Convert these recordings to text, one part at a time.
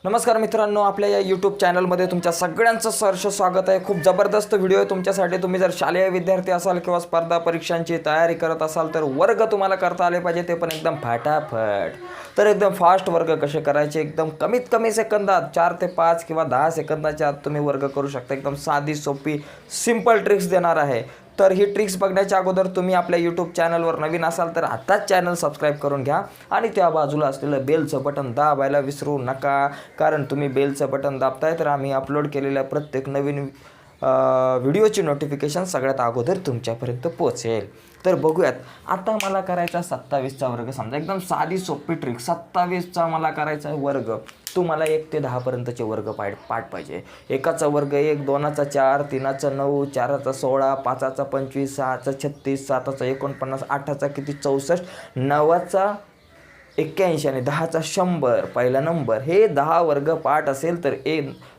नमस्कार मित्रांनो, आपल्या या यूट्यूब चॅनलमध्ये तुमच्या सगळ्यांचं सहर्ष स्वागत आहे। खूप जबरदस्त व्हिडिओ आहे तुमच्यासाठी। तुम्ही जर शालेय विद्यार्थी असाल किंवा स्पर्धा परीक्षांची तयारी करत असाल तर वर्ग तुम्हाला करता आले पाहिजे, ते पण एकदम फटाफट। तर एकदम फास्ट वर्ग कसे करायचे, एकदम कमीत कमी सेकंदात 4 ते 5 किंवा 10 सेकंदाच्या आत तुम्ही वर्ग करू शकता। एकदम साधी सोपी सिंपल ट्रिक्स देणार आहे। तर ही ट्रिक्स बघण्याच्या अगोदर तुम्ही आपल्या यूट्यूब चॅनलवर नवीन असाल तर आताच चॅनल सबस्क्राईब करून घ्या आणि त्या बाजूला असलेलं बेलचं बटन दाबायला विसरू नका, कारण तुम्ही बेलचं बटन दाबताय तर आम्ही अपलोड केलेल्या प्रत्येक नवीन व्हिडिओची नोटिफिकेशन सगळ्यात अगोदर तुमच्यापर्यंत पोहोचेल। तर बघूयात, आता मला करायचा 27चा वर्ग। समजा एकदम साधी सोपी ट्रिक, 27चा मला करायचा आहे वर्ग। तुम्हाला 1 ते 10 पर्यंतचे वर्ग पाठ पाहिजे। एकाचा वर्ग 1, दोनाचा 4, तीनाचा 9, चाराचा 16, पाचाचा 25, 6चा 36, 7चा 49, 8चा किती 64, 9चा 81 आणि 10चा 100 पहिला नंबर। हे 10 वर्ग पाठ असेल तर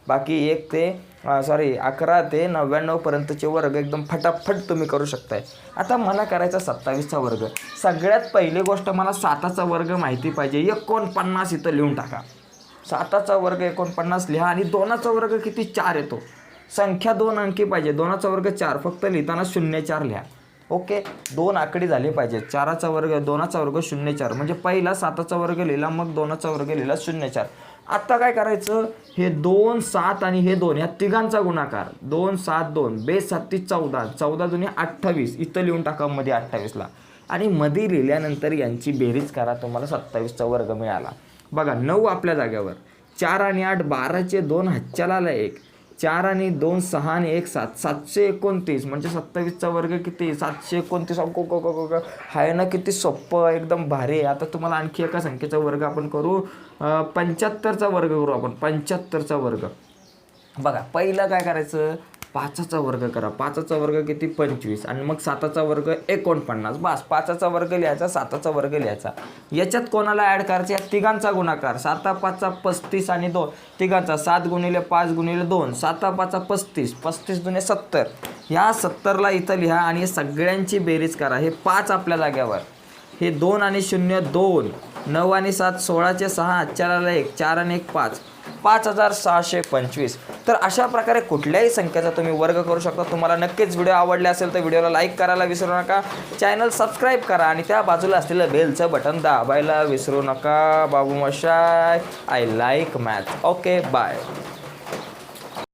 बाकी 11 ते 99 पर्यंतचे वर्ग एकदम फटाफट तुम्ही करू शकताय। आता मला करायचा 27चा वर्ग। सगळ्यात पहिली गोष्ट, मला 7चा वर्ग माहिती पाहिजे। 49 इथं लिहून टाका। 7चा वर्ग 49 लिहा आणि 2चा वर्ग किती 4 येतो। संख्या 2 अंकी पाहिजे। 2चा वर्ग 4, फक्त लिहिताना 04 लिहा। ओके, 2 आकडी झाले पाहिजे। 4चा वर्ग 2चा वर्ग 04, म्हणजे पहिला 7चा वर्ग लिहिला, मग 2चा वर्ग लिहिला 04। आता काय करायचं, हे 2, 7 आणि हे 2 या तिघांचा गुणाकार 2, 7, 2 बेस 7 14, 14 दुनी 28 इथं लिहून टाका मध्ये 28ला, आणि मध्ये लिहिल्यानंतर यांची बेरीज करा, तुम्हाला 27चा वर्ग मिळाला। बघा, 9 आपल्या जागेवर, 4 आणि 8 12चे 2 हातच्याला 1, 4 आणि 2 6 आणि 1 7, 729 म्हणजे 27चा वर्ग किती 729। आहे ना, किती सोपं, एकदम भारी। आता तुम्हाला आणखी एका संख्येचा वर्ग आपण करू, 75चा वर्ग करू आपण। 75चा वर्ग बघा, पहिलं काय करायचं, 5चा वर्ग करा। 5चा वर्ग किती 25 आणि मग 7चा वर्ग 49। बस, 5चा वर्ग लिहायचा, 7चा वर्ग लिहायचा। याच्यात कोणाला ॲड करायचं, या तिघांचा गुणाकार 7 5 35 आणि 2 तिघांचा 7 गुणिले 5 गुणिले 2, 7 5 35, 35 दुने 70, या 70ला इथं लिहा आणि सगळ्यांची बेरीज करा। हे 5 आपल्या जाग्यावर, हे 2 आणि 0 2, 9 आणि 7 16चे 6 हातच्याला 1, 4 आणि 1 5, 5625। तर अशा प्रकारे कुठल्याही संख्येचा तुम्ही वर्ग करू शकता। तुम्हाला नक्कीच व्हिडिओ आवडले असेल तर व्हिडिओला लाईक करायला विसरू नका, चॅनल सबस्क्राईब करा आणि त्या बाजूला असलेलं बेलचं बटन दाबायला विसरू नका। बाबू मशाय, I like math. Okay, bye.